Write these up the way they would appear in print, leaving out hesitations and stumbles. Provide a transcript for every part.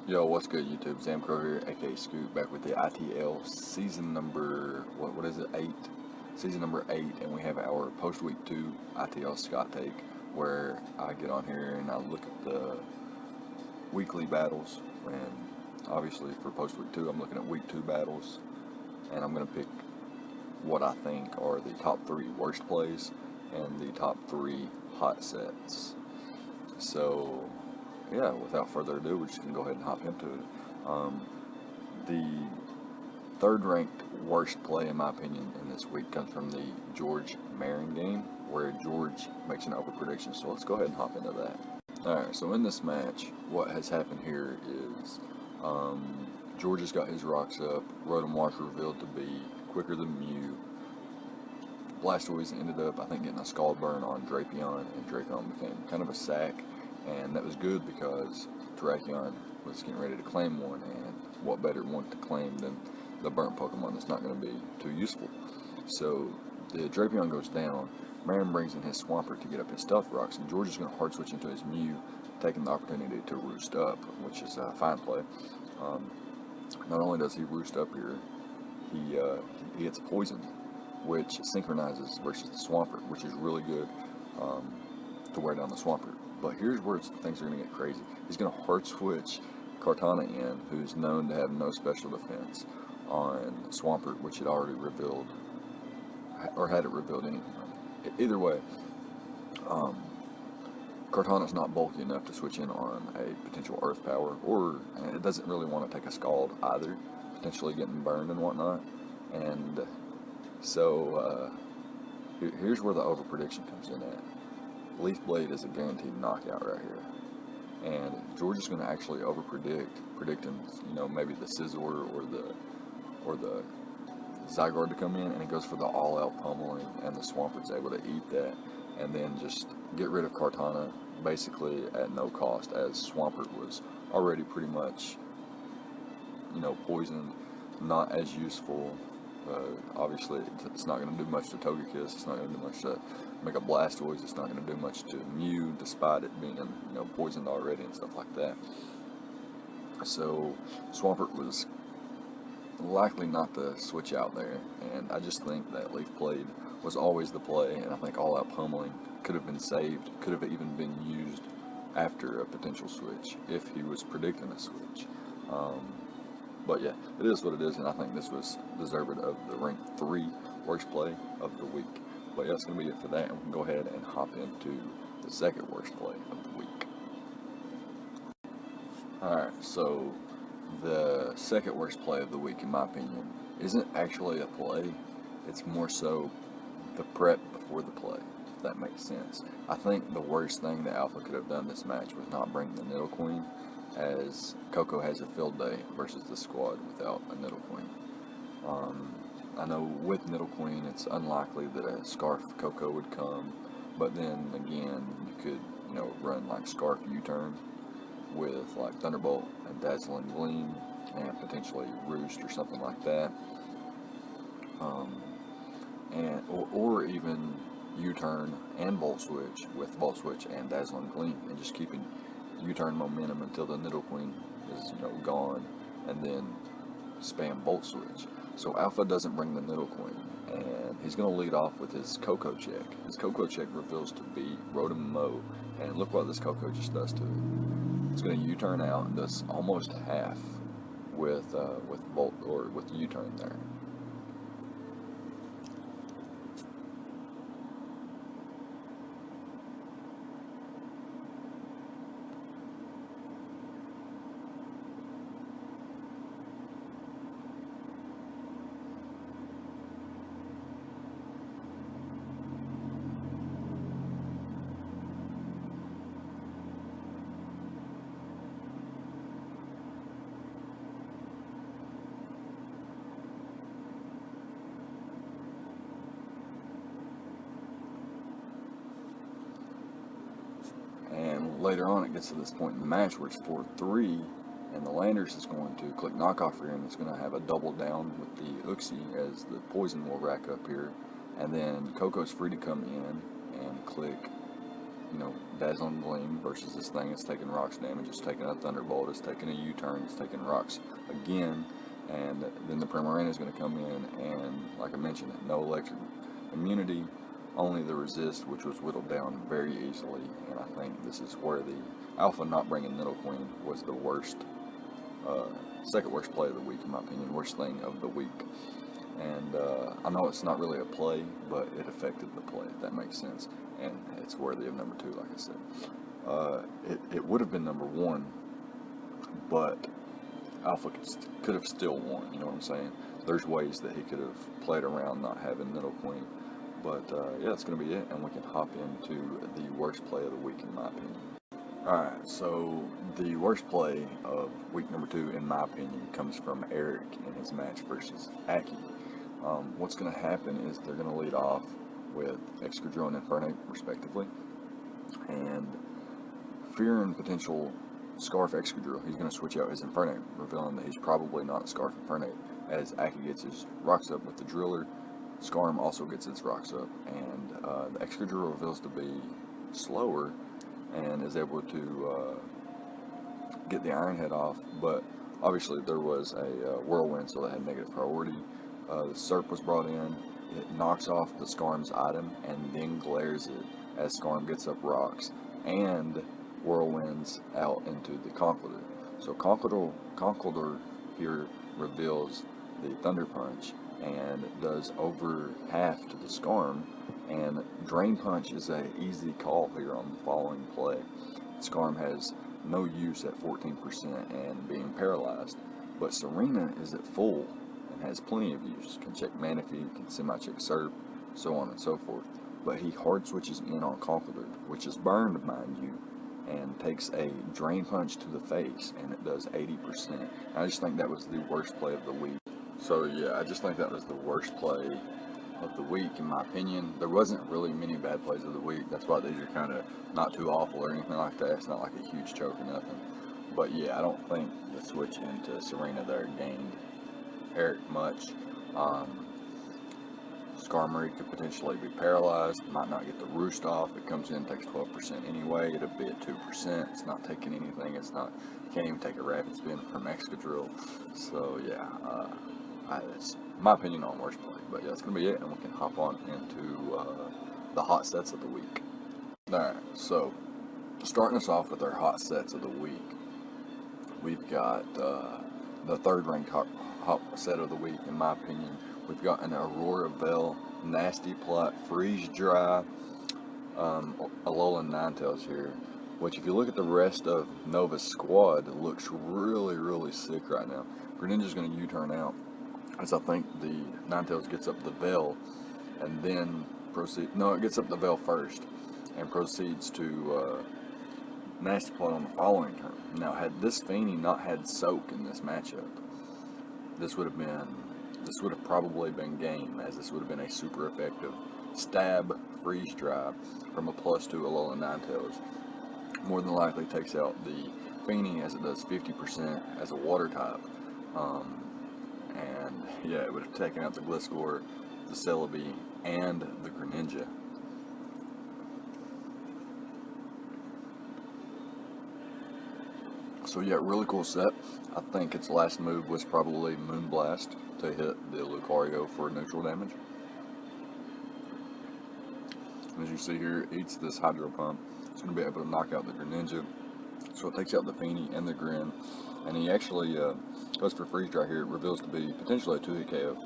Yo, what's good, YouTube? ZAMCRO here, aka Scoot, back with the ITL season number, what is it, 8? Season number 8, and we have our post-week 2 ITL Scott Take, where I get on here and I look at the weekly battles, and obviously for post-week 2, I'm looking at week 2 battles, and I'm going to pick what I think are the top 3 worst plays and the top 3 hot sets. So, yeah, without further ado, we're just going to go ahead and hop into it. The third ranked worst play, in my opinion, in this week comes from the George Marin game, where George makes an over prediction. So let's go ahead and hop into that. Alright, so in this match, what has happened here is George has got his rocks up, Rotom Wash revealed to be quicker than Mew. Blastoise ended up, I think, getting a Scald Burn on Drapion, and Drapion became kind of a sack. And that was good because Terrakion was getting ready to claim one, and what better one to claim than the burnt Pokemon that's not going to be too useful. So the Drapion goes down, Marin brings in his Swampert to get up his Stuffed Rocks, and George is going to hard switch into his Mew, taking the opportunity to roost up, which is a fine play. Not only does he roost up here, he gets poisoned, which synchronizes versus the Swampert, which is really good to wear down the Swampert. But here's where things are going to get crazy. He's going to hard switch Kartana in, who's known to have no special defense, on Swampert, which had already revealed, or had it revealed anyway. Either way, Kartana's not bulky enough to switch in on a potential Earth Power, or it doesn't really want to take a Scald either, potentially getting burned and whatnot. And so here's where the over prediction comes in at. Leaf Blade is a guaranteed knockout right here, and George is going to actually over predicting, maybe the Scizor or the Zygarde to come in, and he goes for the all-out pummeling, and the Swampert's able to eat that, and then just get rid of Kartana basically at no cost, as Swampert was already pretty much, poisoned, not as useful. Obviously, it's not going to do much to Togekiss. It's not going to do much to Mega Blastoise. It's not going to do much to Mew, despite it being, poisoned already and stuff like that. So Swampert was likely not to switch out there, and I just think that Leaf Blade was always the play, and I think all-out pummeling could have been saved, could have even been used after a potential switch if he was predicting a switch. But yeah, it is what it is, and I think this was deserved of the rank 3 worst play of the week. But yeah, that's going to be it for that, and we can go ahead and hop into the second worst play of the week. Alright, so the second worst play of the week, in my opinion, isn't actually a play. It's more so the prep before the play, if that makes sense. I think the worst thing that Alpha could have done this match was not bring the Nidoqueen, as Coco has a field day versus the squad without a Nidoqueen. I know with Nidoqueen it's unlikely that a Scarf Coco would come, but then again you could run like Scarf U-turn with like Thunderbolt and Dazzling Gleam and potentially Roost or something like that, or even U-turn and Volt Switch with Volt Switch and Dazzling Gleam, and just keeping U-turn momentum until the Nidoqueen is gone, and then spam Volt Switch. So Alpha doesn't bring the Nidoqueen, and he's going to lead off with his Coco Check. His Coco Check reveals to be Rotom Mow, and look what this Coco just does to it. It's going to U-turn out and does almost half with Volt, or with U-turn there. And later on, it gets to this point in the match where it's 4-3, and the Landers is going to click knockoff here, and it's going to have a double down with the Uxie, as the poison will rack up here. And then Coco's free to come in and click Dazzling Gleam versus this thing that's taking rocks damage. It's taking a Thunderbolt. It's taking a U-turn. It's taking rocks again. And then the Primarina is going to come in, and like I mentioned, no electric immunity, only the resist, which was whittled down very easily. And I think this is where the Alpha not bringing Nidoqueen was the worst, second worst play of the week in my opinion, worst thing of the week. And I know it's not really a play, but it affected the play, if that makes sense. And it's worthy of number 2, like I said. It would have been number 1, but Alpha could have still won, you know what I'm saying? There's ways that he could have played around not having Nidoqueen. But yeah, that's going to be it, and we can hop into the worst play of the week, in my opinion. Alright, so the worst play of week number 2, in my opinion, comes from Eric in his match versus Aki. What's going to happen is they're going to lead off with Excadrill and Infernape, respectively, and fearing potential Scarf Excadrill, he's going to switch out his Infernape, revealing that he's probably not Scarf Infernape, as Aki gets his rocks up with the Driller. Scarm also gets its rocks up, and the Excadrill reveals to be slower and is able to get the Iron Head off, but obviously there was a Whirlwind, so that had negative priority. The Serp was brought in. It knocks off the Scarm's item and then glares it as Scarm gets up rocks and Whirlwinds out into the Conkeldurr. So Conkeldurr here reveals the Thunder Punch and does over half to the Scarm, and Drain Punch is an easy call here on the following play. Scarm has no use at 14% and being paralyzed, but Serena is at full and has plenty of use. Can check Manaphy, can semi-check Serp, so on and so forth. But he hard switches in on Conkeldurr, which is burned, mind you, and takes a Drain Punch to the face, and it does 80%. I just think that was the worst play of the week. So yeah, I just think that was the worst play of the week, in my opinion. There wasn't really many bad plays of the week. That's why these are kind of not too awful or anything like that. It's not like a huge choke or nothing. But yeah, I don't think the switch into Serena there gained Eric much. Skarmory could potentially be paralyzed, might not get the roost off. It comes in, takes 12% anyway. It'll be at 2%. It's not taking anything. It's not, you can't even take a rapid spin from Excadrill. So yeah, that's my opinion on worst play. But yeah, that's going to be it, and we can hop on into the hot sets of the week. Alright, so starting us off with our hot sets of the week, we've got the third ranked hot set of the week, in my opinion. We've got an Aurora Veil, Nasty Plot, Freeze Dry, Alolan Ninetales here, which if you look at the rest of Nova's squad, it looks really, really sick right now. Greninja's going to U-turn out, as I think the Ninetales gets up the Veil, and then it gets up the Veil first, and proceeds to Nasty Plot on the following turn. Now, had this Feeny not had Soak in this matchup, this would have probably been game, as this would have been a super effective stab freeze dry from a +2 Alolan Ninetales. More than likely takes out the Feeny, as it does 50% as a water type. And yeah, it would have taken out the Gliscor, the Celebi, and the Greninja. So yeah, really cool set. I think its last move was probably Moonblast to hit the Lucario for neutral damage. As you see here, it eats this Hydro Pump. It's going to be able to knock out the Greninja. So it takes out the Feeny and the Grin. And he actually goes for Freeze Dry here. It reveals to be potentially a 2-hit KO.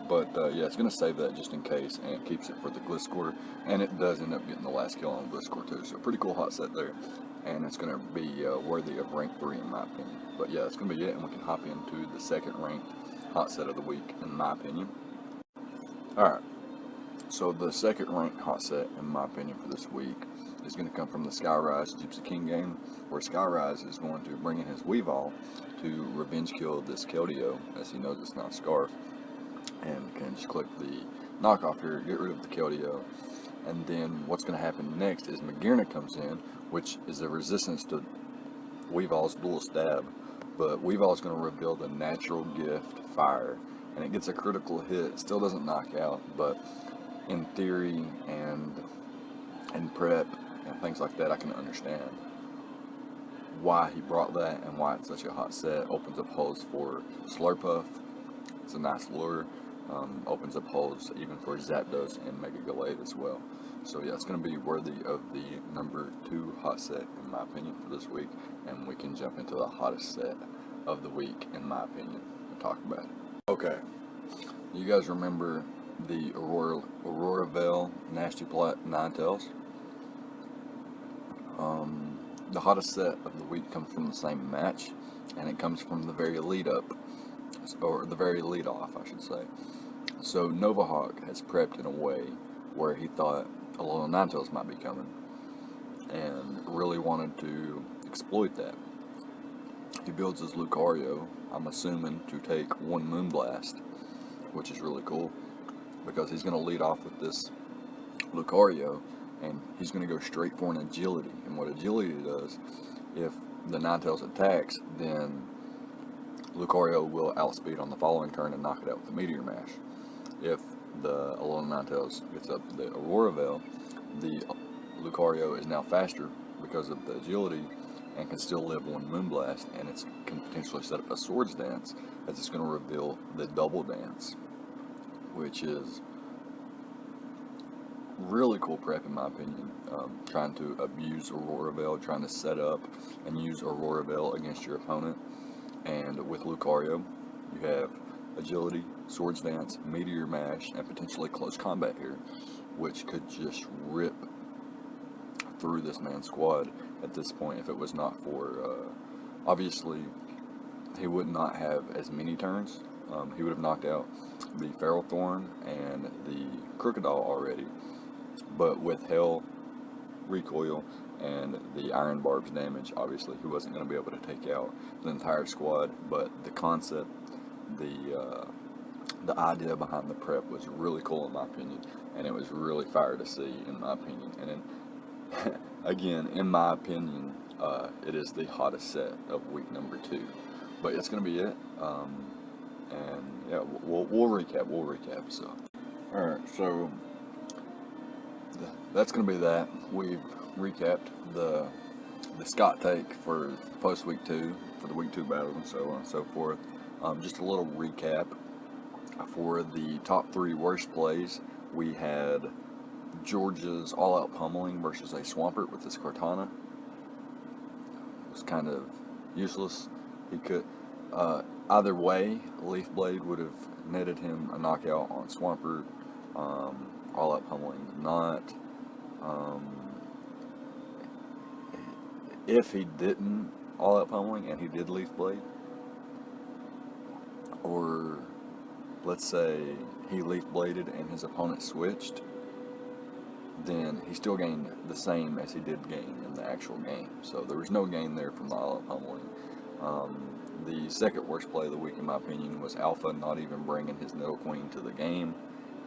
But yeah, it's going to save that just in case, and it keeps it for the Gliscor. And it does end up getting the last kill on Gliscor too. So pretty cool hot set there. And it's going to be worthy of rank 3 in my opinion. But yeah, that's going to be it, and we can hop into the second ranked hot set of the week in my opinion. Alright, so the second ranked hot set in my opinion for this week is going to come from the Skyrise Gypsy King game, where Skyrise is going to bring in his Weavile to revenge kill this Keldeo, as he knows it's not Scarf, and can just click the knockoff here, get rid of the Keldeo. And then what's going to happen next is Magearna comes in, which is a resistance to Weavile's dual stab, but Weavile is going to reveal the natural gift Fire, and it gets a critical hit. It still doesn't knock out, but in theory and prep and things like that, I can understand why he brought that and why it's such a hot set. Opens up holes for Slurpuff. It's a nice lure. Opens up holes even for Zapdos and Mega Gallade as well. So yeah, it's going to be worthy of the number 2 hot set in my opinion for this week, and we can jump into the hottest set of the week in my opinion and talk about it. Okay, you guys remember the Aurora Veil Nasty Plot Ninetales? The hottest set of the week comes from the same match, and it comes from the very lead up, or the very lead off, I should say. So Novahawk has prepped in a way where he thought a little Ninetales might be coming, and really wanted to exploit that. He builds his Lucario, I'm assuming, to take one Moonblast, which is really cool, because he's going to lead off with this Lucario, and he's going to go straight for an agility. And what agility does, if the Ninetales attacks, then Lucario will outspeed on the following turn and knock it out with a Meteor Mash. If the Alolan Ninetales gets up the Aurora Veil, the Lucario is now faster because of the agility and can still live one Moonblast, and it can potentially set up a Swords Dance, as it's going to reveal the Double Dance, which is really cool prep in my opinion. Trying to abuse Aurora Veil, trying to set up and use Aurora Veil against your opponent. And with Lucario, you have agility, Swords Dance, Meteor Mash, and potentially close combat here, which could just rip through this man's squad at this point if it was not for, obviously, he would not have as many turns. He would have knocked out the Feral Thorn and the Crocodile already, but with Hell, Recoil, and the Iron Barb's damage, obviously he wasn't going to be able to take out the entire squad. But the concept, the idea behind the prep was really cool in my opinion, and it was really fire to see in my opinion. And then, again, in my opinion, it is the hottest set of week number 2. But it's going to be it, and yeah, we'll recap. So, all right, so that's going to be that. We've recapped the Scott Take for post week 2, for the week 2 battles, and so on and so forth. Just a little recap for the top 3 worst plays. We had Georgia's all-out pummeling versus a Swampert with his Cortana. It was kind of useless. He could, either way, Leaf Blade would have netted him a knockout on Swampert. All-out pummeling did not. If he didn't all-out pummeling and he did Leaf Blade, or let's say he Leaf Bladed and his opponent switched, then he still gained the same as he did gain in the actual game. So there was no gain there from the all-out pummeling. The second worst play of the week, in my opinion, was Alpha not even bringing his Nidoqueen to the game.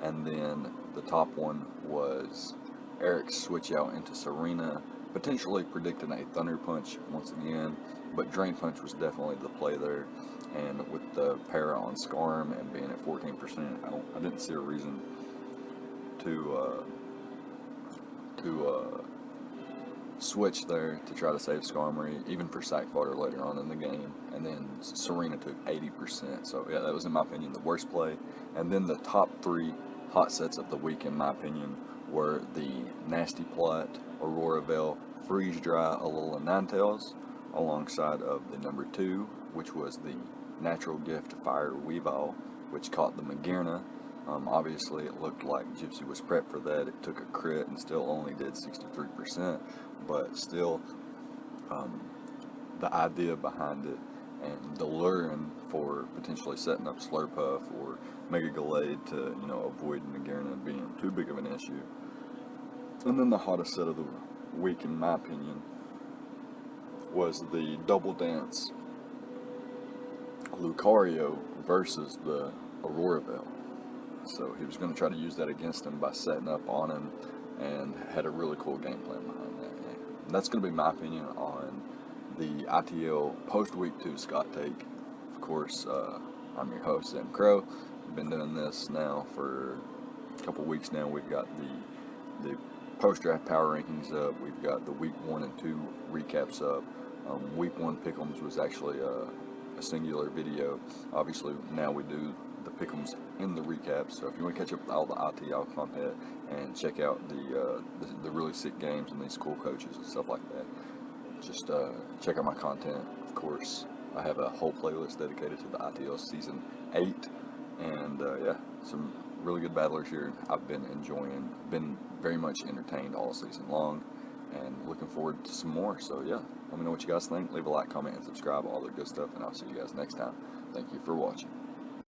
And then the top one was Eric's switch out into Serena, potentially predicting a Thunder Punch once again, but Drain Punch was definitely the play there. And with the para on Skarm and being at 14%, I didn't see a reason to switch there to try to save Skarmory, even for sack fodder later on in the game. And then Serena took 80%. So yeah, that was, in my opinion, the worst play. And then the top 3 hot sets of the week, in my opinion, were the Nasty Plot, Aurora Veil, Freeze Dry, Alolan Ninetales, alongside of the number 2, which was the Natural Gift Fire Weavile, which caught the Magearna. Obviously, it looked like Gypsy was prepped for that. It took a crit and still only did 63%, but still, the idea behind it and the luring for potentially setting up Slurpuff or Mega Gallade to, avoid Magearna being too big of an issue. And then the hottest set of the week, in my opinion, was the Double Dance Lucario versus the Aurora Veil. So he was going to try to use that against him by setting up on him, and had a really cool game plan behind that game. And that's going to be my opinion on the ITL post-week 2 Scott Take. Of course, I'm your host, ZAMCRO. I've been doing this now for a couple weeks now. We've got the post-draft power rankings up. We've got the week 1 and 2 recaps up. Week 1 pick'ems was actually a singular video. Obviously, now we do the pick'ems in the recaps. So if you want to catch up with all the ITL content and check out the really sick games and these cool coaches and stuff like that, just check out my content. Of course, I have a whole playlist dedicated to the ITL Season 8, and yeah, some really good battlers here. I've been enjoying, been very much entertained all season long, and looking forward to some more. So yeah, let me know what you guys think. Leave a like, comment, and subscribe, all the good stuff, and I'll see you guys next time. Thank you for watching.